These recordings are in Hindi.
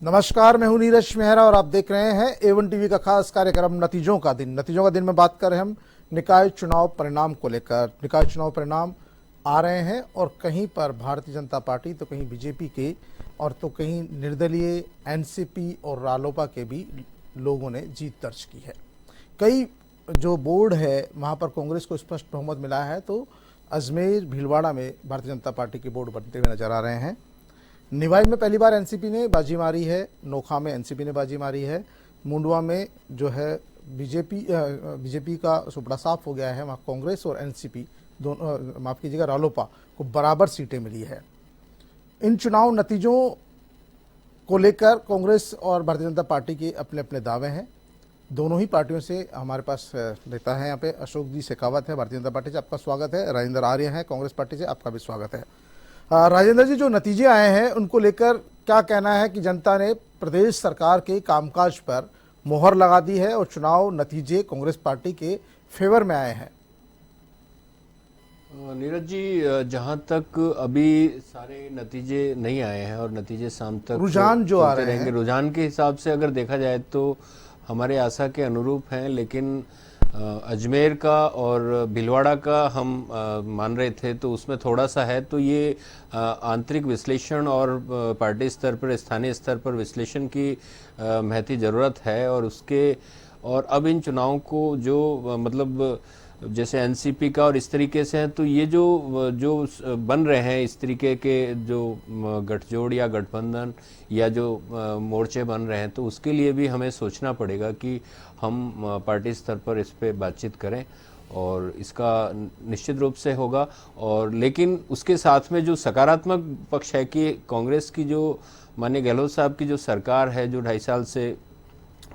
नमस्कार, मैं हूं नीरज मेहरा और आप देख रहे हैं A1 टीवी का खास कार्यक्रम नतीजों का दिन में बात कर रहे हैं हम निकाय चुनाव परिणाम को लेकर। निकाय चुनाव परिणाम आ रहे हैं और कहीं पर भारतीय जनता पार्टी तो कहीं बीजेपी के और तो कहीं निर्दलीय एनसीपी और रालोपा के भी लोगों ने जीत दर्ज की है। कई जो बोर्ड है वहाँ पर कांग्रेस को स्पष्ट बहुमत मिला है, तो अजमेर भीलवाड़ा में भारतीय जनता पार्टी के बोर्ड बनते हुए नजर आ रहे हैं। निवाई में पहली बार एनसीपी ने बाजी मारी है, नोखा में एनसीपी ने बाजी मारी है, मुंडवा में जो है बीजेपी का सुपड़ा साफ हो गया है। वहाँ कांग्रेस और एनसीपी दोनों, माफ़ कीजिएगा, रालोपा को बराबर सीटें मिली है। इन चुनाव नतीजों को लेकर कांग्रेस और भारतीय जनता पार्टी के अपने अपने दावे हैं। दोनों ही पार्टियों से हमारे पास नेता है यहाँ पे। अशोक जी शेखावत है भारतीय जनता पार्टी से, आपका स्वागत है। राजेंद्र आर्य हैं कांग्रेस पार्टी से, आपका भी स्वागत है। राजेंद्र जी, जो नतीजे आए हैं उनको लेकर क्या कहना है कि जनता ने प्रदेश सरकार के कामकाज पर मोहर लगा दी है और चुनाव नतीजे कांग्रेस पार्टी के फेवर में आए हैं? नीरज जी, जहां तक अभी सारे नतीजे नहीं आए हैं और नतीजे शाम तक रुझान जो आ रहे हैं, रुझान के हिसाब से अगर देखा जाए तो हमारे आशा के अनुरूप हैं, लेकिन अजमेर का और भीलवाड़ा का हम मान रहे थे तो उसमें थोड़ा सा है। तो ये आंतरिक विश्लेषण और पार्टी स्तर पर, स्थानीय स्तर पर विश्लेषण की महती ज़रूरत है। और अब इन चुनावों को जो मतलब जैसे एनसीपी का और इस तरीके से हैं, तो ये जो बन रहे हैं इस तरीके के जो गठजोड़ या गठबंधन या जो मोर्चे बन रहे हैं, तो उसके लिए भी हमें सोचना पड़ेगा कि हम पार्टी स्तर पर इस पे बातचीत करें और इसका निश्चित रूप से होगा। और लेकिन उसके साथ में जो सकारात्मक पक्ष है कि कांग्रेस की जो माननीय गहलोत साहब की जो सरकार है, जो 2.5 साल से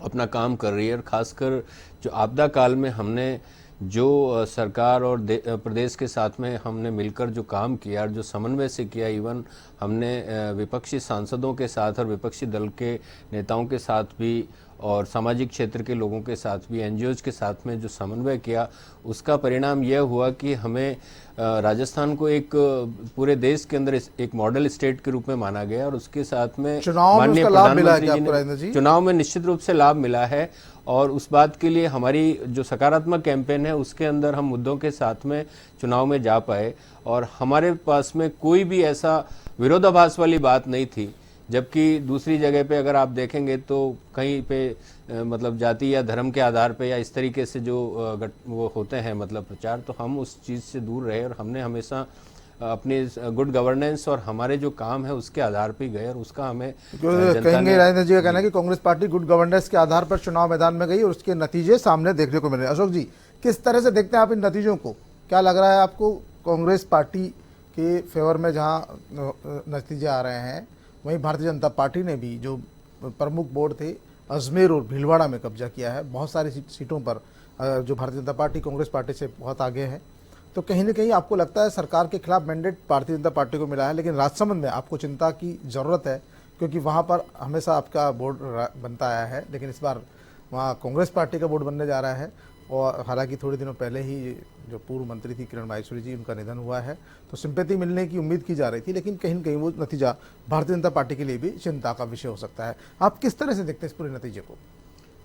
अपना काम कर रही है, और खासकर जो आपदा काल में हमने जो सरकार और प्रदेश के साथ में हमने मिलकर जो काम किया और जो समन्वय से किया, इवन हमने विपक्षी सांसदों के साथ और विपक्षी दल के नेताओं के साथ भी और सामाजिक क्षेत्र के लोगों के साथ भी, एनजीओज के साथ में जो समन्वय किया, उसका परिणाम यह हुआ कि हमें राजस्थान को एक पूरे देश के अंदर एक मॉडल स्टेट के रूप में माना गया और उसके साथ में माननीय प्रधानमंत्री जी ने चुनाव में निश्चित रूप से लाभ मिला है। और उस बात के लिए हमारी जो सकारात्मक कैंपेन है उसके अंदर हम मुद्दों के साथ में चुनाव में जा पाए और हमारे पास में कोई भी ऐसा विरोधाभास वाली बात नहीं थी। जबकि दूसरी जगह पे अगर आप देखेंगे तो कहीं पे मतलब जाति या धर्म के आधार पे या इस तरीके से जो वो होते हैं मतलब प्रचार, तो हम उस चीज़ से दूर रहे और हमने हमेशा अपनी गुड गवर्नेंस और हमारे जो काम है उसके आधार पर गए और उसका हमें कहेंगे। राजेंद्र जी का कहना है कि कांग्रेस पार्टी गुड गवर्नेंस के आधार पर चुनाव मैदान में गई और उसके नतीजे सामने देखने को मिले। अशोक जी, किस तरह से देखते हैं आप इन नतीजों को? क्या लग रहा है आपको? कांग्रेस पार्टी के फेवर में जहाँ नतीजे आ रहे हैं, वहीं भारतीय जनता पार्टी ने भी जो प्रमुख बोर्ड थे अजमेर और भीलवाड़ा में कब्जा किया है। बहुत सारी सीटों पर जो भारतीय जनता पार्टी कांग्रेस पार्टी से बहुत आगे है। तो कहीं ना कहीं आपको लगता है सरकार के खिलाफ मैंडेट भारतीय जनता पार्टी को मिला है, लेकिन राजसमंद में आपको चिंता की ज़रूरत है क्योंकि वहाँ पर हमेशा आपका बोर्ड बनता आया है, लेकिन इस बार वहाँ कांग्रेस पार्टी का बोर्ड बनने जा रहा है। और हालांकि थोड़े दिनों पहले ही जो पूर्व मंत्री थी किरण माहेश्वरी जी, उनका निधन हुआ है, तो सिंपैथी मिलने की उम्मीद की जा रही थी, लेकिन कहीं न कहीं वो नतीजा भारतीय जनता पार्टी के लिए भी चिंता का विषय हो सकता है। आप किस तरह से देखते हैं इस पूरे नतीजे को?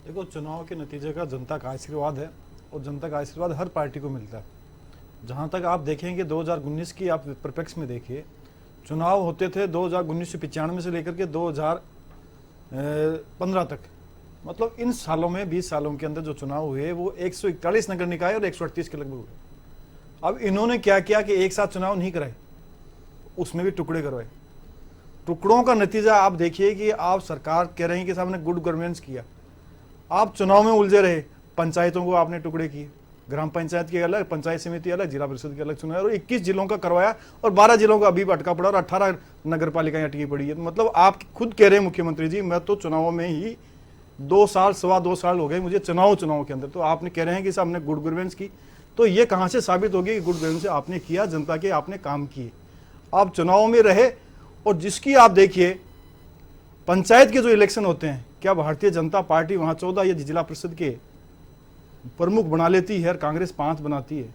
देखो, चुनाव के नतीजे का जनता का आशीर्वाद है और जनता का आशीर्वाद हर पार्टी को मिलता है। जहाँ तक आप देखेंगे 2019 की आप परिप्रेक्ष्य में देखिए, चुनाव होते थे 1995 से लेकर के 2015 तक, मतलब इन सालों में 20 सालों के अंदर जो चुनाव हुए वो 141 नगर निकाय और 138 के लगभग हुए। अब इन्होंने क्या किया कि एक साथ चुनाव नहीं कराए, उसमें भी टुकड़े करवाए। टुकड़ों का नतीजा आप देखिए कि आप सरकार कह रहे हैं कि साहब ने गुड गवर्नेंस किया, आप चुनाव में उलझे रहे। पंचायतों को आपने टुकड़े किए, ग्राम पंचायत की अलग, पंचायत समिति अलग, जिला परिषद की अलग चुनाव, और 21 जिलों का करवाया और 12 जिलों का अभी अटका पड़ा और 18 नगर पालिकाएं अटकी पड़ी है। मतलब आप खुद कह रहे हैं मुख्यमंत्री जी, मैं तो चुनावों में ही 2 साल, सवा 2 साल हो गए मुझे चुनाव के अंदर, तो आपने कह रहे हैं कि साहब ने गुड गवर्नेंस की। तो ये कहाँ से साबित होगी कि गुड गवर्नेंस आपने किया, जनता के आपने काम किए, आप चुनाव में रहे। और जिसकी आप देखिए पंचायत के जो इलेक्शन होते हैं, क्या भारतीय जनता पार्टी वहाँ 14 या जिला परिषद के प्रमुख बना लेती है और कांग्रेस 5 बनाती है?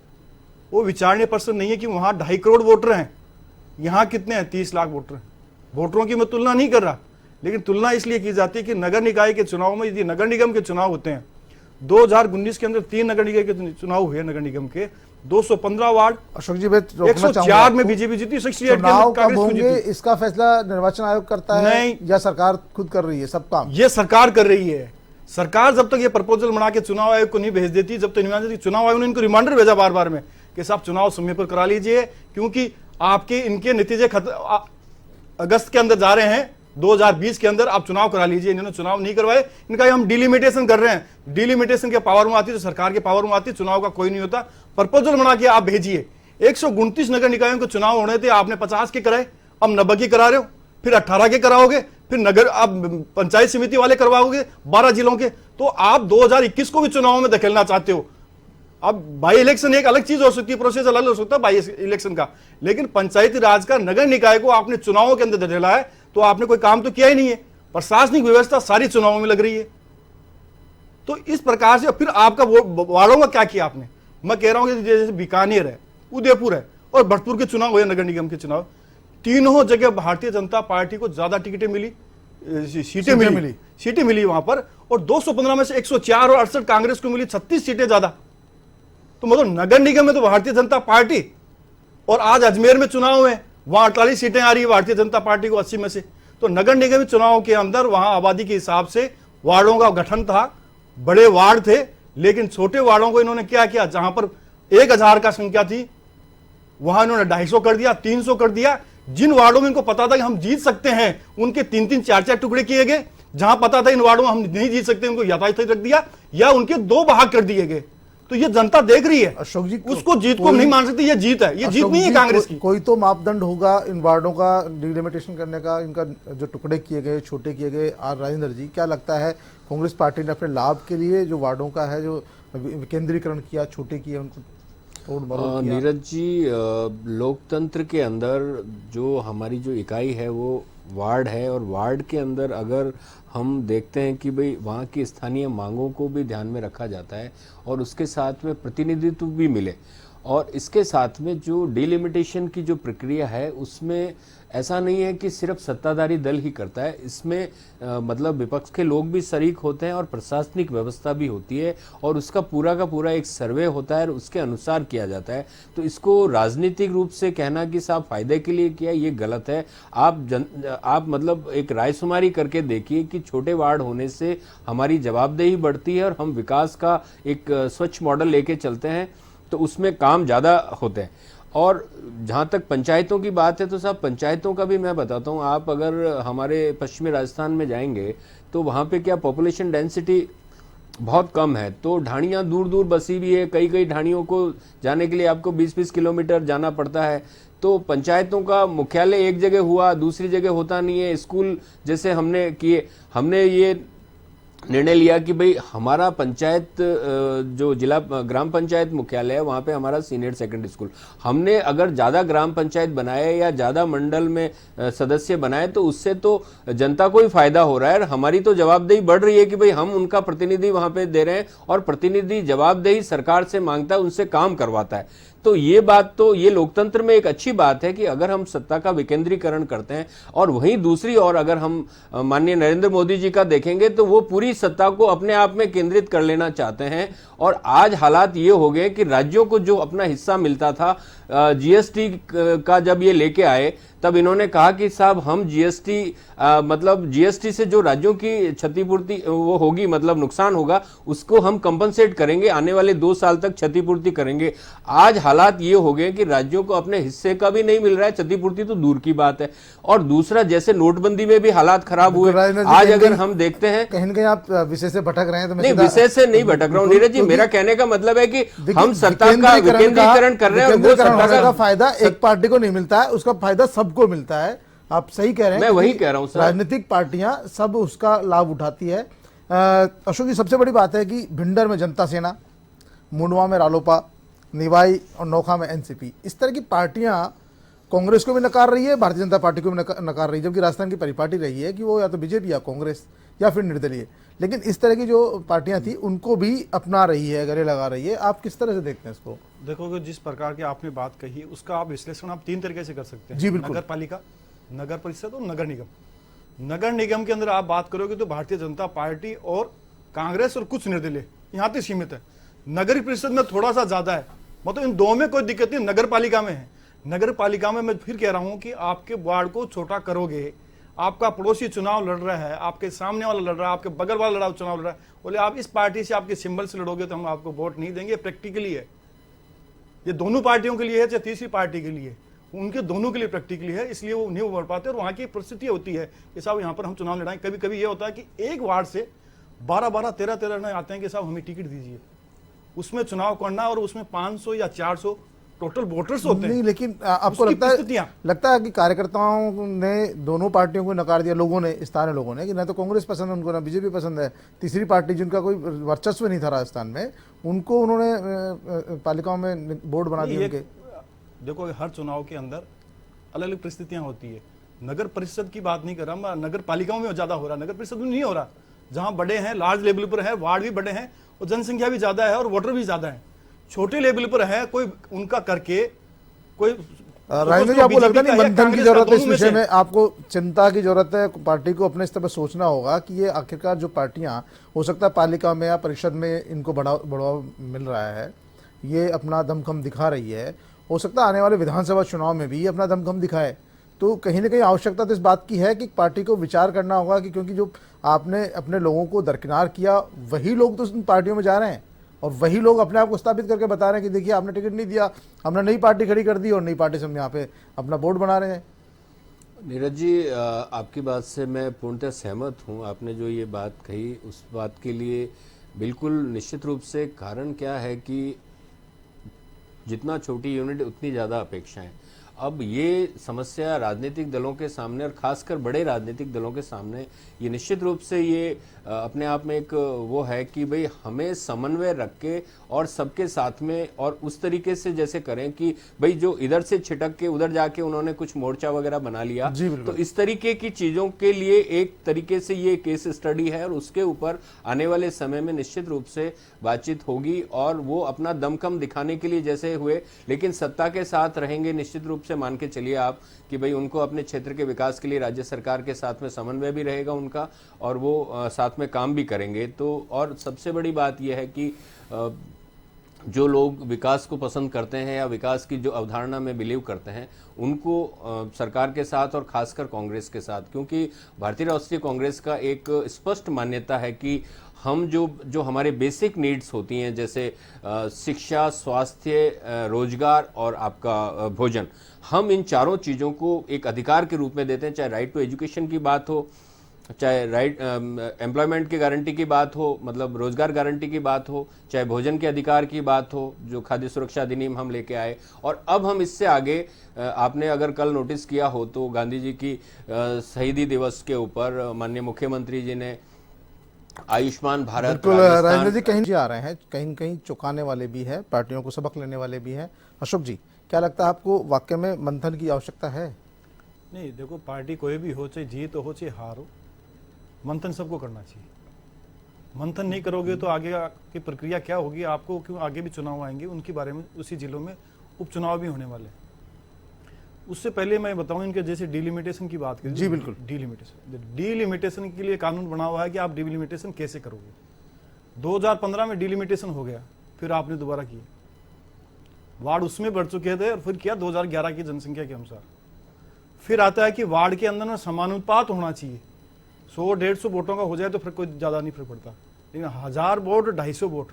वो विचारने पर्सन नहीं है कि वहाँ 2.5 करोड़ वोटर हैं, यहाँ कितने हैं? 30 लाख वोटर हैं। वोटरों की मैं तुलना नहीं कर रहा, लेकिन तुलना इसलिए की जाती है कि नगर निकाय के चुनाव में, यदि नगर निगम के चुनाव होते हैं, 2019 के अंदर 3 नगर निकाय के चुनाव हुए नगर निगम के, 215 वार्ड, अशोक जी मैं रोकना 104 चाहूंगा में आपको। बीजेपी जीती, 68 के चुनाव अंदर कब कांग्रेस होंगे जीती। इसका फैसला निर्वाचन आयोग करता है नहीं। या सरकार खुद कर रही है सब काम? ये सरकार कर रही है। सरकार जब तक ये प्रपोजल बना के चुनाव आयोग को नहीं भेज देती, जब तक चुनाव आयोग ने इनको रिमाइंडर भेजा बार बार में कि साहब चुनाव समय पर करा लीजिए, क्योंकि आपके इनके नतीजे अगस्त के अंदर जा रहे हैं, 2020 के अंदर आप चुनाव करा लीजिए। इन्होंने चुनाव नहीं करवाए, इनका हम डिलिमिटेशन कर रहे हैं। डिलिमिटेशन के पावर में आती है तो सरकार के पावर में आती है, चुनाव का कोई नहीं होता। प्रपोजल बना के आप भेजिए। 129 नगर निकायों के चुनाव होने थे, आपने 50 के कराए, अब 90 के करा रहे हो, फिर 18 के कराओगे, फिर नगर आप पंचायत समिति वाले करवाओगे 12 जिलों के। तो आप 2021 को भी चुनाव में धकेलना चाहते हो। अब बाई इलेक्शन एक अलग चीज हो सकती है, प्रोसेस अलग हो सकता है बाई इलेक्शन का, लेकिन पंचायती राज का नगर निकाय को आपने चुनावों के अंदर धकेला है, तो आपने कोई काम तो किया ही नहीं है। प्रशासनिक व्यवस्था सारी चुनावों में लग रही है। तो इस प्रकार से फिर आपका वार्डों का क्या किया आपने? मैं कह रहा हूं कि जैसे बीकानेर है, उदयपुर है और भरतपुर के चुनाव हुए नगर निगम के चुनाव, तीनों जगह भारतीय जनता पार्टी को ज्यादा टिकटें मिली, सीटें मिली वहां पर, और 215 में से 104 और 68 कांग्रेस को मिली, 36 सीटें ज्यादा। तो मतलब नगर निगम में तो भारतीय जनता पार्टी, और आज अजमेर में चुनाव है, वहां 48 सीटें आ रही है भारतीय जनता पार्टी को 80 में से। तो नगर निगम चुनाव के अंदर वहां आबादी के हिसाब से वार्डों का गठन था, बड़े वार्ड थे, लेकिन छोटे वार्डों को इन्होंने क्या किया, जहां पर 1000 का संख्या थी वहां इन्होंने 250 कर दिया, 300 कर दिया। जिन वार्डों में इनको पता था कि हम जीत सकते हैं, उनके 3-3, 4-4 टुकड़े किए गए। जहां पता था इन वार्डों में हम नहीं जीत सकते, उनको यथास्थिति रख दिया या उनके 2 भाग कर दिए गए। तो ये जनता देख रही है। अशोक जी उसको जीत को नहीं मान सकती, ये जीत है, ये जीत नहीं है कांग्रेस की। कोई तो मापदंड होगा इन वार्डों का डिलिमिटेशन करने का, इनका जो टुकड़े किए गए, छोटे किए गए। आर राजेंद्र जी, क्या लगता है कांग्रेस पार्टी ने अपने लाभ के लिए जो वार्डों का है जो विकेंद्रीकरण किया, छोटे किए, उनको तोड़ मरोड़ किया? नीरज जी, लोकतंत्र के अंदर जो हमारी जो इकाई है वो वार्ड है, और वार्ड के अंदर अगर हम देखते हैं कि भाई वहाँ की स्थानीय मांगों को भी ध्यान में रखा जाता है और उसके साथ में प्रतिनिधित्व भी मिले, और इसके साथ में जो डिलिमिटेशन की जो प्रक्रिया है उसमें ऐसा नहीं है कि सिर्फ सत्ताधारी दल ही करता है, इसमें मतलब विपक्ष के लोग भी शरीक होते हैं और प्रशासनिक व्यवस्था भी होती है, और उसका पूरा का पूरा एक सर्वे होता है और उसके अनुसार किया जाता है। तो इसको राजनीतिक रूप से कहना कि साहब फायदे के लिए किया, ये गलत है। आप मतलब एक रायशुमारी करके देखिए कि छोटे वार्ड होने से हमारी जवाबदेही बढ़ती है और हम विकास का एक स्वच्छ मॉडल लेके चलते हैं, तो उसमें काम ज़्यादा होते हैं। और जहाँ तक पंचायतों की बात है तो साहब पंचायतों का भी मैं बताता हूँ, आप अगर हमारे पश्चिमी राजस्थान में जाएंगे तो वहाँ पे क्या पॉपुलेशन डेंसिटी बहुत कम है, तो ढाणियाँ दूर दूर बसी भी है, कई कई ढाणियों को जाने के लिए आपको 20-20 किलोमीटर जाना पड़ता है। तो पंचायतों का मुख्यालय एक जगह हुआ, दूसरी जगह होता नहीं है। स्कूल जैसे हमने ये निर्णय लिया कि भाई हमारा पंचायत जो जिला ग्राम पंचायत मुख्यालय है वहाँ पे हमारा सीनियर सेकेंडरी स्कूल, हमने अगर ज़्यादा ग्राम पंचायत बनाए या ज़्यादा मंडल में सदस्य बनाए तो उससे तो जनता को ही फायदा हो रहा है, हमारी तो जवाबदेही बढ़ रही है कि भाई हम उनका प्रतिनिधि वहाँ पे दे रहे हैं, और प्रतिनिधि जवाबदेही सरकार से मांगता है, उनसे काम करवाता है। तो ये बात तो ये लोकतंत्र में एक अच्छी बात है कि अगर हम सत्ता का विकेंद्रीकरण करते हैं, और वहीं दूसरी ओर अगर हम माननीय नरेंद्र मोदी जी का देखेंगे तो वो पूरी सत्ता को अपने आप में केंद्रित कर लेना चाहते हैं। और आज हालात ये हो गए कि राज्यों को जो अपना हिस्सा मिलता था, जीएसटी का जब ये लेके आए तब इन्होंने कहा कि साहब हम जीएसटी मतलब जीएसटी से जो राज्यों की क्षतिपूर्ति वो होगी, मतलब नुकसान होगा, उसको हम कंपनसेट करेंगे, आने वाले 2 साल तक क्षतिपूर्ति करेंगे। आज हालात ये हो गए कि राज्यों को अपने हिस्से का भी नहीं मिल रहा है, क्षतिपूर्ति तो दूर की बात है। और दूसरा, जैसे नोटबंदी में भी हालात खराब हुए, आज अगर हम देखते हैं कहीं न कहीं आप विषय से भटक रहे हैं। तो नहीं, विषय से नहीं भटक रहा हूँ नीरज जी, मेरा कहने का मतलब है कि हम सत्ता का विकेंद्रीकरण कर रहे हैं, और वो सत्ता का फायदा एक पार्टी को नहीं मिलता है, उसका फायदा सबको मिलता है। आप सही कह रहे हैं, मैं वही कह रहा हूं सर, राजनीतिक पार्टियां सब उसका लाभ उठाती है। अशोक जी, सबसे बड़ी बात है कि भिंडर में जनता सेना, मुंडवा में रालोपा, निवाई और नोखा में एनसीपी, इस तरह की पार्टियां कांग्रेस को भी नकार रही है, भारतीय जनता पार्टी को भी नकार रही है, जबकि राजस्थान की परिपाटी रही है कि वो या तो बीजेपी या कांग्रेस या फिर निर्दलीय। लेकिन इस तरह की जो पार्टियां थी उनको भी अपना रही है, गले लगा रही है। आप किस तरह से देखते हैं इसको? देखो, जिस प्रकार की आपने बात कही उसका आप विश्लेषण आप 3 तरीके से कर सकते हैं। जी बिल्कुल। नगर पालिका, नगर परिषद और नगर निगम। नगर निगम के अंदर आप बात करोगे तो भारतीय जनता पार्टी और कांग्रेस और कुछ निर्दलीय यहां तक सीमित है। नगर परिषद में थोड़ा सा ज्यादा है, मतलब इन दो में कोई दिक्कत नहीं। नगर पालिका में है, नगर पालिका में मैं फिर कह रहा हूं कि आपके वार्ड को छोटा करोगे, आपका पड़ोसी चुनाव लड़ रहा है, आपके सामने वाला लड़ रहा है, आपके बगल वाला लड़ा चुनाव लड़ रहा है, बोले आप इस पार्टी से आपके सिंबल से लड़ोगे तो हम आपको वोट नहीं देंगे। प्रैक्टिकली है, ये दोनों पार्टियों के लिए है, चाहे तीसरी पार्टी के लिए, उनके दोनों के लिए प्रैक्टिकली है, इसलिए वो नहीं उभर पाते। और वहां की परिस्थिति होती है कि साहब यहाँ पर हम चुनाव लड़ाएं, कभी कभी ये होता है कि एक वार्ड से 12-12, 13-13 आते हैं कि साहब हमें टिकट दीजिए, उसमें चुनाव करना और उसमें 500 या 400 टोटल वोटर्स होते हैं। नहीं, लेकिन आपको लगता है कि कार्यकर्ताओं ने दोनों पार्टियों को नकार दिया, लोगों ने, स्थानीय लोगों ने, कि ना तो कांग्रेस पसंद है उनको, ना बीजेपी पसंद है, तीसरी पार्टी जिनका कोई वर्चस्व नहीं था राजस्थान में, उनको उन्होंने पालिकाओं में बोर्ड बना दिए उनके। देखो हर चुनाव के अंदर अलग अलग परिस्थितियां होती है। नगर परिषद की बात नहीं कर रहा, नगर पालिकाओं में ज्यादा हो रहा, नगर परिषद में नहीं हो रहा। जहां बड़े हैं, लार्ज लेवल पर है, वार्ड भी बड़े हैं और जनसंख्या भी ज्यादा है और वोटर भी ज्यादा है। छोटे लेवल पर है, कोई उनका करके कोई राजेंद्र जी, आपको लगता नहीं मंथन की जरूरत है इस विषय में? आपको चिंता की जरूरत है, पार्टी को अपने स्तर पर सोचना होगा कि ये आखिरकार जो पार्टियां, हो सकता है पालिका में या परिषद में इनको बढ़ावा मिल रहा है, ये अपना दमखम दिखा रही है, हो सकता है आने वाले विधानसभा चुनाव में भी अपना दमखम दिखाए। तो कहीं ना कहीं आवश्यकता तो इस बात की है कि पार्टी को विचार करना होगा कि क्योंकि जो आपने अपने लोगों को दरकिनार किया, वही लोग तो उन पार्टियों में जा रहे हैं और वही लोग अपने आप को स्थापित करके बता रहे हैं कि देखिए आपने टिकट नहीं दिया, हमने नई पार्टी खड़ी कर दी और नई पार्टी से हम यहाँ पे अपना बोर्ड बना रहे हैं। नीरज जी, आपकी बात से मैं पूर्णतः सहमत हूँ। आपने जो ये बात कही उस बात के लिए बिल्कुल निश्चित रूप से कारण क्या है कि जितना छोटी यूनिट उतनी ज़्यादा अपेक्षाएं। अब ये समस्या राजनीतिक दलों के सामने और खासकर बड़े राजनीतिक दलों के सामने ये निश्चित रूप से ये अपने आप में एक वो है कि भाई हमें समन्वय रख के और सबके साथ में और उस तरीके से जैसे करें कि भाई जो इधर से छिटक के उधर जाके उन्होंने कुछ मोर्चा वगैरह बना लिया, तो इस तरीके की चीज़ों के लिए एक तरीके से ये केस स्टडी है और उसके ऊपर आने वाले समय में निश्चित रूप से बातचीत होगी और वो अपना दमखम दिखाने के लिए जैसे हुए, लेकिन सत्ता के साथ रहेंगे निश्चित रूप से। मान के चलिए आप कि भाई उनको अपने क्षेत्र के विकास के लिए राज्य सरकार के साथ में समन्वय भी रहेगा उनका और वो साथ में काम भी करेंगे। तो और सबसे बड़ी बात यह है कि जो लोग विकास को पसंद करते हैं या विकास की जो अवधारणा में बिलीव करते हैं, उनको सरकार के साथ और खासकर कांग्रेस के साथ, क्योंकि भारतीय राष्ट्रीय कांग्रेस का एक स्पष्ट मान्यता है कि हम जो हमारे बेसिक नीड्स होती हैं, जैसे शिक्षा, स्वास्थ्य, रोजगार और आपका भोजन, हम इन चारों चीज़ों को एक अधिकार के रूप में देते हैं। चाहे राइट टू एजुकेशन की बात हो, चाहे राइट एम्प्लॉयमेंट की गारंटी की बात हो, मतलब रोजगार गारंटी की बात हो, चाहे भोजन के अधिकार की बात हो, जो खाद्य सुरक्षा अधिनियम हम लेके आए। और अब हम इससे आगे, आपने अगर कल नोटिस किया हो तो गांधी जी की शहीदी दिवस के ऊपर माननीय मुख्यमंत्री जी ने आयुष्मान भारत, राजेंद्र जी कहीं आ रहे हैं, कहीं कहीं चौंकाने वाले भी है, पार्टियों को सबक लेने वाले भी हैं। अशोक जी, क्या लगता है आपको, वाकई में मंथन की आवश्यकता है? नहीं, देखो पार्टी कोई भी हो, चाहे जीत हो चाहे हार हो, मंथन सबको करना चाहिए। मंथन नहीं करोगे तो आगे की प्रक्रिया क्या होगी, आपको क्यों आगे भी चुनाव आएंगे, उनके बारे में उसी जिलों में उपचुनाव भी होने वाले। उससे पहले मैं बताऊं, इनके जैसे डिलिमिटेशन की बात करें। जी बिल्कुल। डिलिमिटेशन के लिए कानून बना हुआ है कि आप डिलिमिटेशन कैसे करोगे। 2015 में डिलिमिटेशन हो गया, फिर आपने दोबारा किया, वार्ड उसमें बढ़ चुके थे और फिर किया 2011 की जनसंख्या के अनुसार। फिर आता है कि वार्ड के अंदर में समानुपात होना चाहिए, 100-150 वोटों का हो जाए तो फिर कोई ज्यादा नहीं फर्क पड़ता, लेकिन 1000 वोट 250 वोट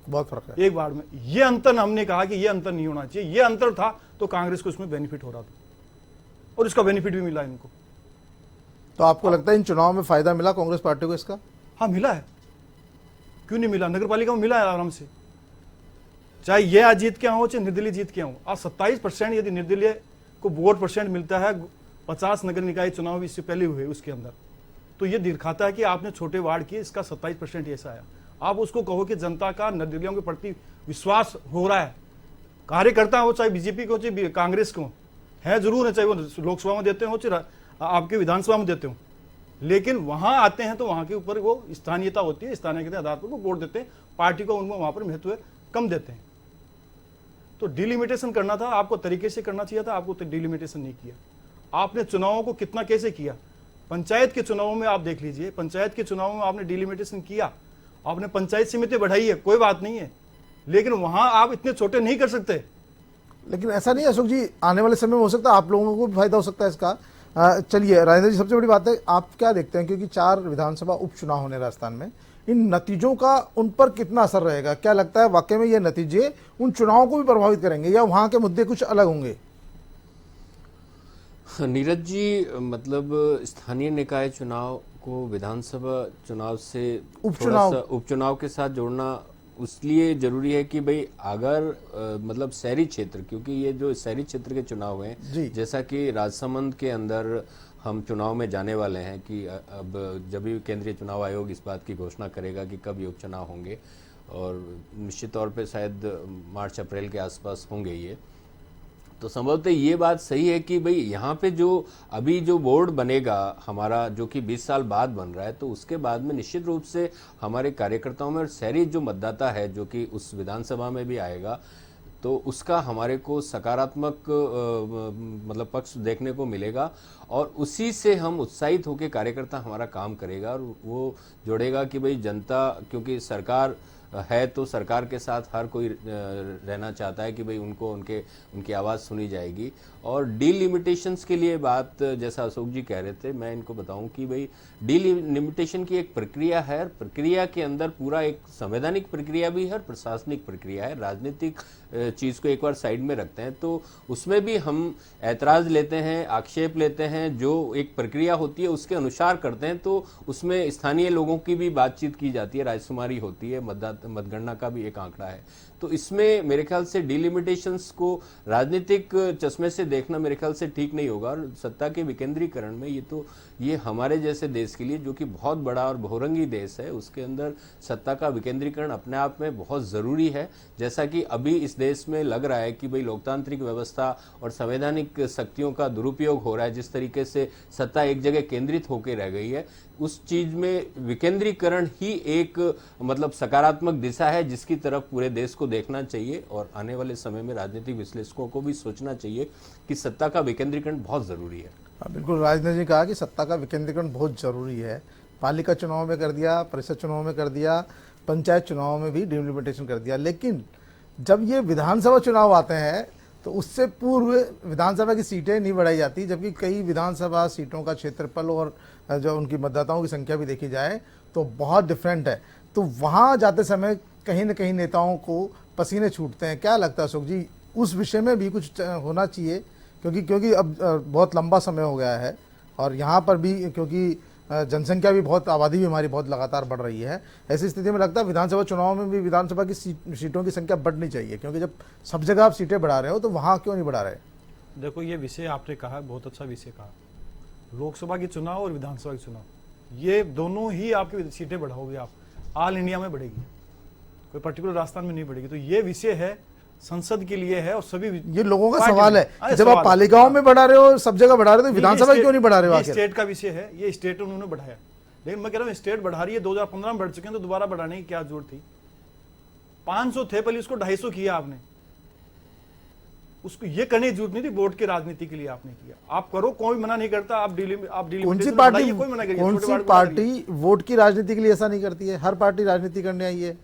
बहुत फर्क है एक वार्ड में। ये अंतर हमने कहा कि ये अंतर नहीं होना चाहिए। ये अंतर था तो कांग्रेस को इसमें बेनिफिट हो रहा था और इसका बेनिफिट भी मिला इनको। तो आपको लगता है इन चुनाव में फायदा मिला कांग्रेस पार्टी को इसका? हाँ मिला है, क्यों नहीं मिला, नगर पालिका में मिला है आराम से, चाहे ये जीत के हो चाहे निर्दलीय जीत के हो। आज 27% यदि निर्दलीय को वोट परसेंट मिलता है, 50 नगर निकाय चुनाव भी इससे पहले हुए उसके अंदर, तो ये दिखाता है कि आपने छोटे वार्ड किए, इसका 27% ऐसा आया। आप उसको कहो कि जनता का निर्दलीयों के प्रति विश्वास हो रहा है, कार्यकर्ता हो चाहे बीजेपी को चाहे कांग्रेस को, है जरूर है, चाहे वो लोकसभा में देते हो चाहे आपके विधानसभा में देते हो, लेकिन वहां आते हैं तो वहां के ऊपर वो स्थानीयता होती है, स्थानीय के आधार पर वो वोट देते हैं, पार्टी को उनको वहां पर महत्व कम देते हैं। तो डिलिमिटेशन करना था, आपको तरीके से करना चाहिए था, आपको तो डिलिमिटेशन नहीं किया। आपने चुनावों को कितना कैसे किया, पंचायत के चुनावों में आप देख लीजिए, पंचायत के चुनावों में आपने डिलिमिटेशन किया, आपने पंचायत समिति बढ़ाई है, कोई बात नहीं है, लेकिन वहां आप इतने छोटे नहीं कर सकते। लेकिन ऐसा नहीं है अशोक जी, आने वाले समय में हो सकता है आप लोगों को भी फायदा हो सकता है इसका। चलिए राजेंद्र जी, सबसे बड़ी बात है आप क्या देखते हैं, क्योंकि 4 विधानसभा उपचुनाव होने राजस्थान में, इन नतीजों का उन पर कितना असर रहेगा? क्या लगता है वाकई में ये नतीजे उन चुनावों को भी प्रभावित करेंगे या वहां के मुद्दे कुछ अलग होंगे? नीरज जी, मतलब स्थानीय निकाय चुनाव को विधानसभा चुनाव से उपचुनाव के साथ जोड़ना उसलिए जरूरी है कि भाई अगर मतलब शहरी क्षेत्र, क्योंकि ये जो शहरी क्षेत्र के चुनाव हैं, जैसा कि राजसमंद के अंदर हम चुनाव में जाने वाले हैं कि अब जब भी केंद्रीय चुनाव आयोग इस बात की घोषणा करेगा कि कब ये उपचुनाव होंगे, और निश्चित तौर पे शायद मार्च अप्रैल के आसपास होंगे ये, तो संभवतः ये बात सही है कि भाई यहाँ पे जो अभी जो बोर्ड बनेगा हमारा, जो कि 20 साल बाद बन रहा है, तो उसके बाद में निश्चित रूप से हमारे कार्यकर्ताओं में और शहरी जो मतदाता है जो कि उस विधानसभा में भी आएगा, तो उसका हमारे को सकारात्मक मतलब पक्ष देखने को मिलेगा, और उसी से हम उत्साहित होकर कार्यकर्ता हमारा काम करेगा और वो जोड़ेगा कि भाई जनता, क्योंकि सरकार है तो सरकार के साथ हर कोई रहना चाहता है कि भाई उनको उनकी आवाज़ सुनी जाएगी। और डिलिमिटेशंस के लिए बात जैसा अशोक जी कह रहे थे, मैं इनको बताऊं कि भाई डिलिमिटेशन की एक प्रक्रिया है, प्रक्रिया के अंदर पूरा एक संवैधानिक प्रक्रिया भी है और प्रशासनिक प्रक्रिया है। राजनीतिक चीज़ को एक बार साइड में रखते हैं तो उसमें भी हम ऐतराज़ लेते हैं, आक्षेप लेते हैं, जो एक प्रक्रिया होती है उसके अनुसार करते हैं, तो उसमें स्थानीय लोगों की भी बातचीत की जाती है, राजकुमारी होती है, मतगणना का भी एक आंकड़ा है। तो इसमें मेरे ख्याल से डिलिमिटेशंस को राजनीतिक चश्मे से देखना मेरे ख्याल से ठीक नहीं होगा, और सत्ता के विकेंद्रीकरण में ये हमारे जैसे देश के लिए, जो कि बहुत बड़ा और बहुरंगी देश है, उसके अंदर सत्ता का विकेंद्रीकरण अपने आप में बहुत ज़रूरी है। जैसा कि अभी इस देश में लग रहा है कि भाई लोकतांत्रिक व्यवस्था और संवैधानिक शक्तियों का दुरुपयोग हो रहा है, जिस तरीके से सत्ता एक जगह केंद्रित होकर रह गई है, उस चीज में विकेंद्रीकरण ही एक मतलब सकारात्मक दिशा है जिसकी तरफ पूरे देश को देखना चाहिए, और आने वाले समय में राजनीतिक विश्लेषकों को भी सोचना चाहिए कि सत्ता का विकेंद्रीकरण बहुत जरूरी है। बिल्कुल, राजनेता जी कहा कि सत्ता का विकेंद्रीकरण बहुत जरूरी है। पालिका चुनाव में कर दिया, परिषद चुनाव में कर दिया, पंचायत चुनाव में भी डिलिमिटेशन कर दिया, लेकिन जब ये विधानसभा चुनाव आते हैं तो उससे पूर्व विधानसभा की सीटें नहीं बढ़ाई जाती, जबकि कई विधानसभा सीटों का क्षेत्रफल और जो उनकी मतदाताओं की संख्या भी देखी जाए तो बहुत डिफरेंट है। तो वहाँ जाते समय कहीं न कहीं नेताओं को पसीने छूटते हैं। क्या लगता है अशोक जी, उस विषय में भी कुछ होना चाहिए? क्योंकि अब बहुत लंबा समय हो गया है और यहाँ पर भी क्योंकि जनसंख्या भी बहुत, आबादी भी हमारी बहुत लगातार बढ़ रही है, ऐसी स्थिति में लगता है विधानसभा चुनाव में भी विधानसभा की सीटों की संख्या बढ़नी चाहिए, क्योंकि जब सब जगह आप सीटें बढ़ा रहे हो तो वहाँ क्यों नहीं बढ़ा रहे? देखो, ये विषय आपने कहा, बहुत अच्छा विषय कहा। लोकसभा के चुनाव और विधानसभा के चुनाव, ये दोनों ही आपकी सीटें बढ़ाओगे आप, ऑल इंडिया में बढ़ेगी, कोई पर्टिकुलर राजस्थान में नहीं बढ़ेगी। तो ये विषय है, संसद के लिए है, और सभी ये लोगों का सवाल है। जब आप पालिकाओं में बढ़ा रहे हो, सब जगह बढ़ा रहे हो, तो विधानसभा क्यों नहीं बढ़ा रहे हो? स्टेट का विषय है, ये स्टेट उन्होंने बढ़ाया, लेकिन मैं कह रहा हूँ स्टेट बढ़ा रही है, 2015 में बढ़ चुके हैं, तो दोबारा बढ़ाने की क्या जरूरत थी? 500 थे पहले, उसको 250 किया आपने, उसको ये करने की जरूरत नहीं थी। वोट की राजनीति के लिए आपने किया, आप करो, कोई मना नहीं करता। आप कौन सी पार्टी वोट की राजनीति के लिए ऐसा नहीं करती है? हर पार्टी राजनीति करने आई है।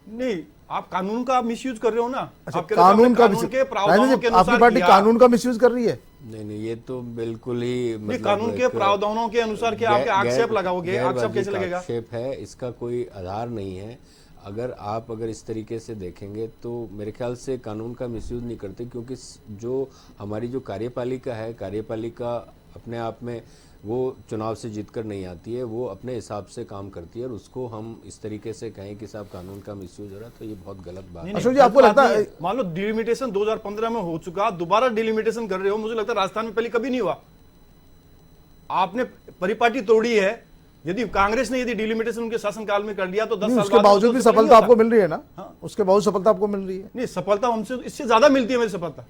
नहीं, आप कानून का आप मिसयूज कर रहे हो ना। अच्छा, कानून के प्रावधानों के अनुसार आपकी पार्टी कानून का मिसयूज कर रही है? नहीं, ये तो बिल्कुल ही मतलब कानून के प्रावधानों के अनुसार क्या आपके आक्षेप लगाओगे? आक्षेप कैसे लगेगा? आक्षेप है, इसका कोई आधार नहीं है। अगर इस तरीके से देखेंगे तो मेरे ख्याल से कानून का मिसयूज नहीं करते, क्योंकि जो हमारी जो कार्यपालिका है, कार्यपालिका अपने आप में वो चुनाव से जीतकर नहीं आती है, वो अपने हिसाब से काम करती है, और उसको हम इस तरीके से कहें कि साहब कानून का मिसयूज हो रहा है, तो ये बहुत गलत बात है। अशोक जी, आपको लगता है, मान लो डिलिमिटेशन 2015 में हो चुका, दोबारा डिलिमिटेशन कर रहे हो, मुझे लगता है राजस्थान में पहले कभी नहीं हुआ। आपने परिपाटी तोड़ी है। यदि कांग्रेस ने डिलिमिटेशन उनके शासनकाल में कर दिया तो 10 साल उसके बावजूद भी सफलता आपको मिल रही है ना? उसके बावजूद सफलता आपको मिल रही है? नहीं, सफलता हमसे इससे ज्यादा मिलती है, मेरी सफलता।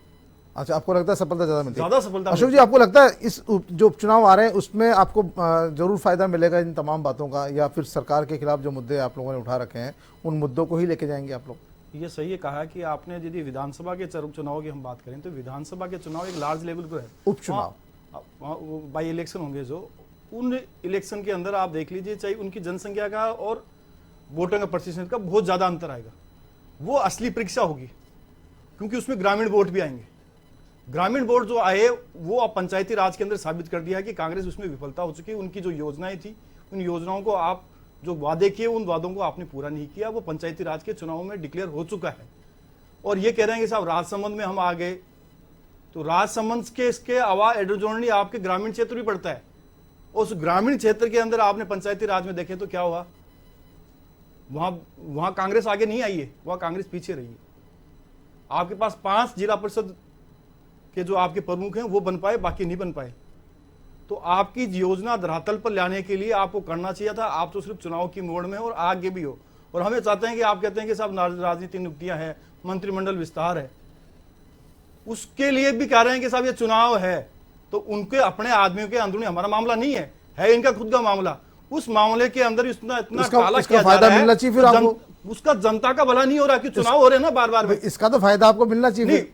अच्छा, आपको लगता है सफलता ज्यादा मिलती है? ज्यादा सफलता। अशोक जी, आपको लगता है इस जो उपचुनाव आ रहे हैं उसमें आपको जरूर फायदा मिलेगा इन तमाम बातों का, या फिर सरकार के खिलाफ जो मुद्दे आप लोगों ने उठा रखे हैं उन मुद्दों को ही लेके जाएंगे आप लोग? ये सही है कहा कि आपने, यदि विधानसभा के चुनाव की हम बात करें तो विधानसभा के चुनाव एक लार्ज लेवल पर है, उपचुनाव बाई इलेक्शन होंगे जो, उन इलेक्शन के अंदर आप देख लीजिए, चाहे उनकी जनसंख्या का और वोटों का प्रतिशत का बहुत ज्यादा अंतर आएगा। वो असली परीक्षा होगी, क्योंकि उसमें ग्रामीण वोट भी आएंगे। ग्रामीण वोट जो आए वो अब पंचायती राज के अंदर साबित कर दिया है कि कांग्रेस उसमें विफलता हो चुकी है। उनकी जो योजनाएं थी, उन योजनाओं को आप जो वादे किए, उन वादों को आपने पूरा नहीं किया। वो पंचायती राज के चुनाव में डिक्लेयर हो चुका है। और ये कह रहे हैं कि साहब राजसमंद में हम आ गए, तो राजसमंद के इसके अलावा एडोजोनली आपके ग्रामीण क्षेत्र भी पड़ता है। उस ग्रामीण क्षेत्र के अंदर आपने पंचायती राज में देखें तो क्या हुआ, वहां कांग्रेस आगे नहीं आई है, वहां कांग्रेस पीछे रही है। आपके पास 5 जिला परिषद के जो आपके प्रमुख हैं वो बन पाए, बाकी नहीं बन पाए। तो आपकी योजना धरातल पर लाने के लिए आपको करना चाहिए था। आप तो सिर्फ चुनाव की मोड़ में और आगे भी हो। और हमें चाहते हैं कि आप कहते हैं कि साहब राजनीतिक नियुक्तियां हैं, मंत्रिमंडल विस्तार है, उसके लिए भी कह रहे हैं कि साहब ये चुनाव है, तो उनके अपने आदमियों के अंदरूनी हमारा मामला नहीं है इनका खुद का मामला। उस मामले के अंदर इतना काला किया जा रहा है, फिर आपको उसका जनता का भला नहीं हो रहा कि चुनाव हो रहे हैं ना बार बार। इसका तो फायदा आपको मिलना चाहिए।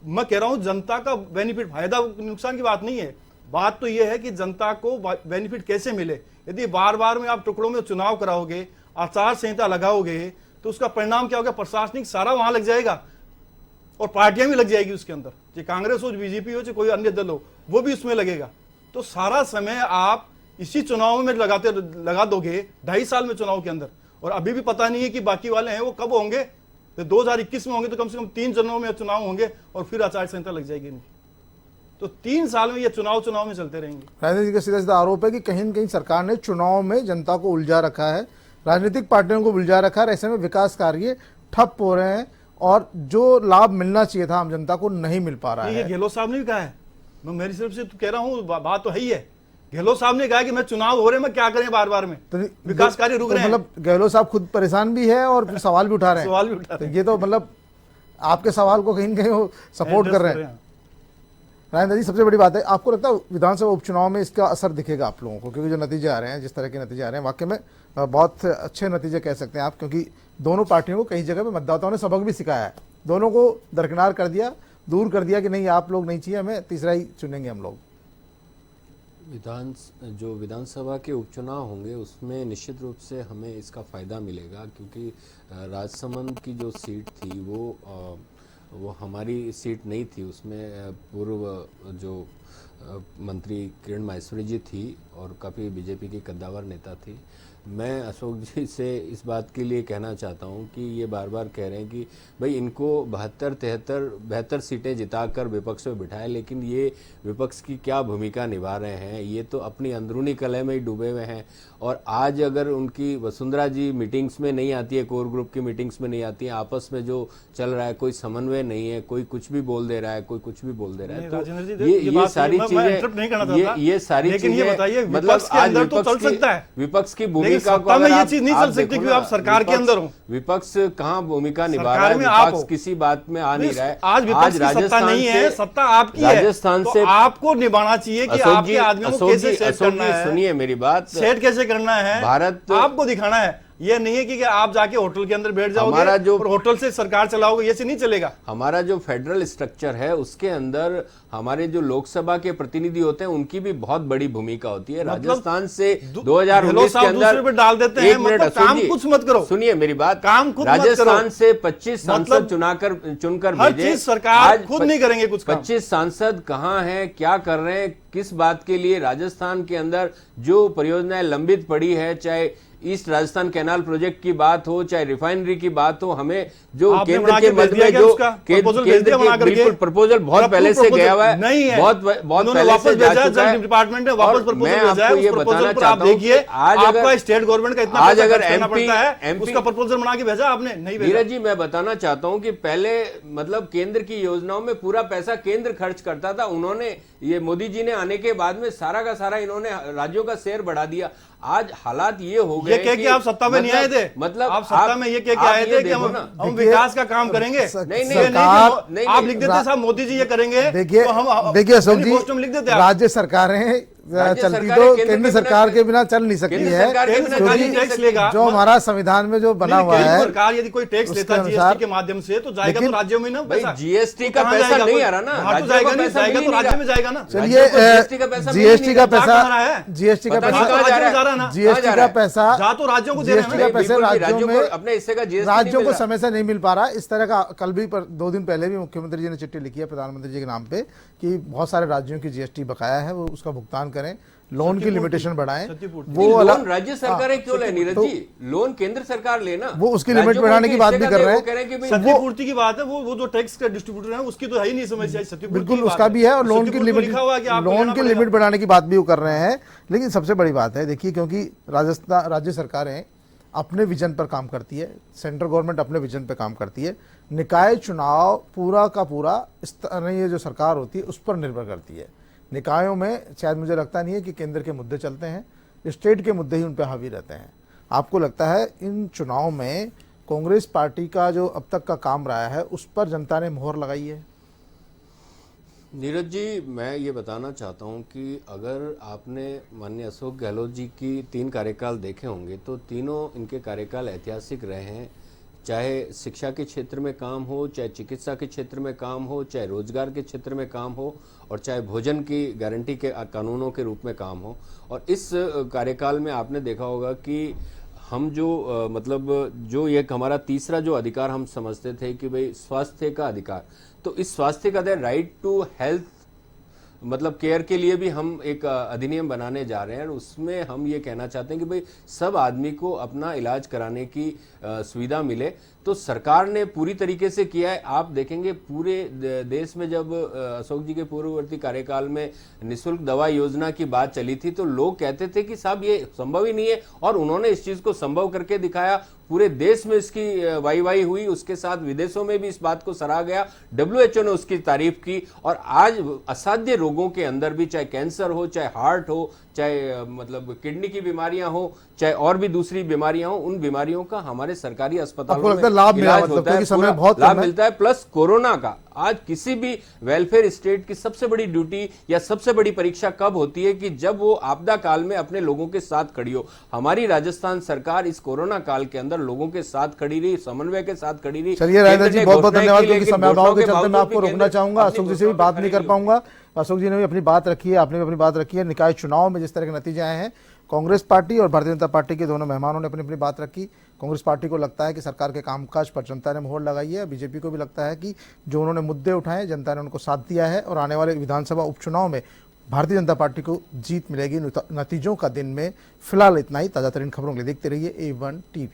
मैं कह रहा हूं जनता का बेनिफिट, फायदा नुकसान की बात नहीं है। बात तो यह है कि जनता को बेनिफिट कैसे मिले। यदि बार बार में आप टुकड़ों में चुनाव कराओगे, आचार संहिता लगाओगे, तो उसका परिणाम क्या होगा, प्रशासनिक सारा वहां लग जाएगा और पार्टियां भी लग जाएगी उसके अंदर, चाहे कांग्रेस हो, बीजेपी हो, चाहे कोई अन्य दल हो, वो भी उसमें लगेगा। तो सारा समय आप इसी चुनाव में लगा दोगे, 2.5 साल में चुनाव के अंदर। और अभी भी पता नहीं है कि बाकी वाले हैं वो कब होंगे। तो 2021 में होंगे तो कम से कम 3 चरणों में चुनाव होंगे और फिर आचार संहिता लग जाएगी इनकी। तो 3 साल में ये चुनाव में चलते रहेंगे। राजनीति का सीधा सीधा आरोप है कि कहीं न कहीं सरकार ने चुनाव में जनता को उलझा रखा है, राजनीतिक पार्टियों को उलझा रखा है। ऐसे में विकास कार्य ठप हो रहे हैं और जो लाभ मिलना चाहिए था आम जनता को नहीं मिल पा रहा है। ये गहलोत साहब ने भी कहा है, मैं मेरी तरफ से तो कह रहा हूँ, बात तो है ही है। गहलोत साहब ने कहा कि मैं चुनाव हो रहे, मैं क्या करें, बार बार में तो विकास कार्य रुक रहे हैं। मतलब गहलोत साहब खुद परेशान भी है और फिर सवाल भी उठा रहे हैं। सवाल भी उठा रहे हैं। ये तो मतलब आपके सवाल को कहीं न कहीं वो सपोर्ट कर रहे हैं। राजेंद्र जी, सबसे बड़ी बात है, आपको लगता है विधानसभा उपचुनाव में इसका असर दिखेगा आप लोगों को? क्योंकि जो नतीजे आ रहे हैं, जिस तरह के नतीजे आ रहे हैं, वाकई में बहुत अच्छे नतीजे कह सकते हैं आप, क्योंकि दोनों पार्टियों को कई जगह पे मतदाताओं ने सबक भी सिखाया है, दोनों को दरकिनार कर दिया, दूर कर दिया कि नहीं आप लोग नहीं चाहिए, हमें तीसरा ही चुनेंगे हम लोग। जो विधानसभा के उपचुनाव होंगे उसमें निश्चित रूप से हमें इसका फ़ायदा मिलेगा, क्योंकि राजसमंद की जो सीट थी वो हमारी सीट नहीं थी। उसमें पूर्व जो मंत्री किरण माहेश्वरी जी थी और काफ़ी बीजेपी की कद्दावर नेता थी। मैं अशोक जी से इस बात के लिए कहना चाहता हूं कि ये बार बार कह रहे हैं कि भाई इनको 72 सीटें जिताकर विपक्ष में बिठाए, लेकिन ये विपक्ष की क्या भूमिका निभा रहे हैं, ये तो अपनी अंदरूनी कलह में ही डूबे हुए हैं। और आज अगर उनकी वसुंधरा जी मीटिंग्स में नहीं आती है, कोर ग्रुप की मीटिंग्स में नहीं आती है, आपस में जो चल रहा है कोई समन्वय नहीं है, कोई कुछ भी बोल दे रहा है, कोई कुछ भी बोल दे रहा है, तो ये सारी चीजें, ये सारी चीजें मतलब आज विपक्ष की भूमिका को में ये चीज नहीं चल सकती क्योंकि आप सरकार के अंदर हो। विपक्ष कहाँ भूमिका निभा रहा है, विपक्ष किसी बात में आ नहीं रहा है। आज विपक्ष की सत्ता नहीं है, सत्ता आपकी है, राजस्थान से आपको निभाना चाहिए कि आपके आदमियों को कैसे सेट करना है। सुनिए मेरी बात, सेट कैसे करना है भारत आपको दिखाना है। ये नहीं है कि आप जाके होटल के अंदर बैठ जाओगे और होटल से सरकार चलाओगे, ये से नहीं चलेगा। हमारा जो फेडरल स्ट्रक्चर है उसके अंदर हमारे जो लोकसभा के प्रतिनिधि होते हैं उनकी भी बहुत बड़ी भूमिका होती है। राजस्थान से 2019 के अंदर डाल देते हैं, मतलब काम कुछ मत करो। सुनिए मेरी बात, काम खुद राजस्थान से 25 सांसद चुनकर भेजे, सरकार खुद नहीं करेंगे कुछ। 25 सांसद कहाँ हैं, क्या कर रहे हैं, किस बात के लिए? राजस्थान के अंदर जो परियोजनाएं लंबित पड़ी है, चाहे ईस्ट राजस्थान कैनाल प्रोजेक्ट की बात हो, चाहे रिफाइनरी की बात हो, हमें जो केंद्र के मध्य में जो बिल्कुल प्रपोजल बहुत पहले से गया हुआ है, नहीं है, बहुत पहले से जा चुका है डिपार्टमेंट ने वापस प्रपोजल भेजा है। ये बताना चाहता हूं कि आज आपका स्टेट गवर्नमेंट का इतना आज अगर एमपी उसका प्रपोजल बना के भेजा आपने नहीं भेजा। नीरज जी, मैं बताना चाहता हूं कि पहले मतलब केंद्र की योजनाओं में पूरा पैसा केंद्र खर्च करता था। उन्होंने, ये मोदी जी ने आने के बाद में सारा का सारा इन्होंने राज्यों का शेयर बढ़ा दिया। आज हालात ये हो गए कि आप सत्ता में नहीं आए थे, मतलब आप सत्ता में ये कह के आए थे कि हम विकास का काम करेंगे। नहीं, आप लिख देते साहब मोदी जी ये करेंगे। देखिए अशोक जी, राज्य सरकारें राज्य चलती सरकारें तो केंद्र केंद्र के सरकार बिना- के बिना चल नहीं सकती केंद्र है, सरकार के बिना क्योंकि चल नहीं टैक्स सकती। लेगा जो हमारा संविधान में जो बना हुआ केंद्र है सरकार यदि कोई टैक्स उसके लेता अनुसार- जीएसटी के माध्यम से तो जाएगा तो लेकिन- राज्यों में ना भाई पैसा। जीएसटी तो का कहाँ पैसा जाएगा? नहीं कोई- आ रहा ना, वहाँ तो राज्यों जाएगा को नहीं, पैसा जाएगा मिल तो नहीं राज्य रहा। में जाएगा ना। चलिए राज्यों को जीएसटी का पैसा मिल जीएसटी नहीं का रहा। कहाँ पैसा रहा है? जीएसटी का पता नहीं पैसा कहाँ जा रहा है। जा रहा है ना। जीएसटी जा का रहा है? पैसा जा तो राज्यों को दे रहे हैं जीएसटी ना। का पैसा बिल्कुल भी राज्यों में अपने हिस्से का जीएसटी राज्यों को समय से नहीं मिल पा रहा है। इस तरह का कल भी 2 दिन पहले भी मुख्यमंत्री जी ने चिट्ठी लिखी है प्रधानमंत्री जी के नाम पे कि बहुत सारे राज्यों की जीएसटी बकाया है, वो उसका भुगतान करें, लोन की लिमिटेशन बढ़ाएं। क्षतिपूर्ति। वो लोन अलग राज्य सरकारें क्यों ले नीरज तो- जी, लोन केंद्र सरकार लेना, वो उसकी राज्यों लिमिट को बढ़ाने की उनके बात हिस्से भी का कर दे, रहे वो हैं। कह रहे हैं कि भाई क्षतिपूर्ति की बात है, वो जो टैक्स का डिस्ट्रीब्यूटर है उसकी तो है ही नहीं समस्या, क्षतिपूर्ति बिल्कुल की बात उसका भी है, और लोन की क्षतिपूर्ति लिमिट लिखा हुआ है कि आपको लोन लेना की पड़ेगा। लिमिट बढ़ाने की बात भी वो कर रहे हैं। लेकिन सबसे बड़ी बात है, देखिए, क्योंकि राजस्थान राज्य सरकारें अपने विजन पर काम करती है, सेंट्रल गवर्नमेंट अपने विजन पर काम करती है। निकाय चुनाव पूरा का पूरा स्थानीय जो सरकार होती है उस पर निर्भर करती है। निकायों में शायद मुझे लगता नहीं है कि केंद्र के मुद्दे चलते हैं, स्टेट के मुद्दे ही उन पर हावी रहते हैं। आपको लगता है इन चुनाव में कांग्रेस पार्टी का जो अब तक का काम रहा है उस पर जनता ने मोहर लगाई है? नीरज जी, मैं ये बताना चाहता हूँ कि अगर आपने माननीय अशोक गहलोत जी की 3 कार्यकाल देखे होंगे तो तीनों इनके कार्यकाल ऐतिहासिक रहे हैं। चाहे शिक्षा के क्षेत्र में काम हो, चाहे चिकित्सा के क्षेत्र में काम हो, चाहे रोजगार के क्षेत्र में काम हो, और चाहे भोजन की गारंटी के कानूनों के रूप में काम हो। और इस कार्यकाल में आपने देखा होगा कि हम जो मतलब जो एक हमारा तीसरा जो अधिकार हम समझते थे कि भाई स्वास्थ्य का अधिकार, तो इस स्वास्थ्य का राइट टू हेल्थ मतलब केयर के लिए भी हम एक अधिनियम बनाने जा रहे हैं, और उसमें हम ये कहना चाहते हैं कि भाई सब आदमी को अपना इलाज कराने की सुविधा मिले। तो सरकार ने पूरी तरीके से किया है। आप देखेंगे पूरे देश में जब अशोक जी के पूर्ववर्ती कार्यकाल में निःशुल्क दवा योजना की बात चली थी तो लोग कहते थे कि साहब ये संभव ही नहीं है, और उन्होंने इस चीज को संभव करके दिखाया। पूरे देश में इसकी वाई हुई, उसके साथ विदेशों में भी इस बात को सराहा गया, WHO ने उसकी तारीफ की। और आज असाध्य रोगों के अंदर भी, चाहे कैंसर हो, चाहे हार्ट हो, चाहे मतलब किडनी की बीमारियां हो, चाहे और भी दूसरी बीमारियां हो, उन बीमारियों का हमारे सरकारी अस्पतालों में लाभ मिला, इलाज मतलब होता है, क्योंकि समय पूरा बहुत लाभ कम है। मिलता है। प्लस कोरोना का आज किसी भी वेलफेयर स्टेट की सबसे बड़ी ड्यूटी या सबसे बड़ी परीक्षा कब होती है कि जब वो आपदा काल में अपने लोगों के साथ खड़ी हो। हमारी राजस्थान सरकार इस कोरोना काल के अंदर लोगों के साथ खड़ी रही, समन्वय के साथ खड़ी रही। चलिए राजेंद्र जी, बहुत बहुत धन्यवाद, क्योंकि लेकिन समय अभाव घोषणाओं के के चलते मैं बावजूद आपको भी रोकना केंद्र चाहूंगा। अपनी अशोक जी से भी घोषणाओं बात पे नहीं कर खड़ी पाऊंगा। अशोक जी ने भी अपनी बात रखी है, आपने भी अपनी बात रखी है। निकाय चुनाव में जिस तरह के नतीजे आए हैं, कांग्रेस पार्टी और भारतीय जनता पार्टी के दोनों मेहमानों ने अपनी अपनी बात रखी। कांग्रेस पार्टी को लगता है कि सरकार के कामकाज पर जनता ने मोहर लगाई है। बीजेपी को भी लगता है कि जो उन्होंने मुद्दे उठाए जनता ने उनको साथ दिया है, और आने वाले विधानसभा उपचुनाव में भारतीय जनता पार्टी को जीत मिलेगी। नतीजों का दिन में फिलहाल इतना ही। ताज़ा तरीन खबरों के लिए देखते रहिए A1 TV।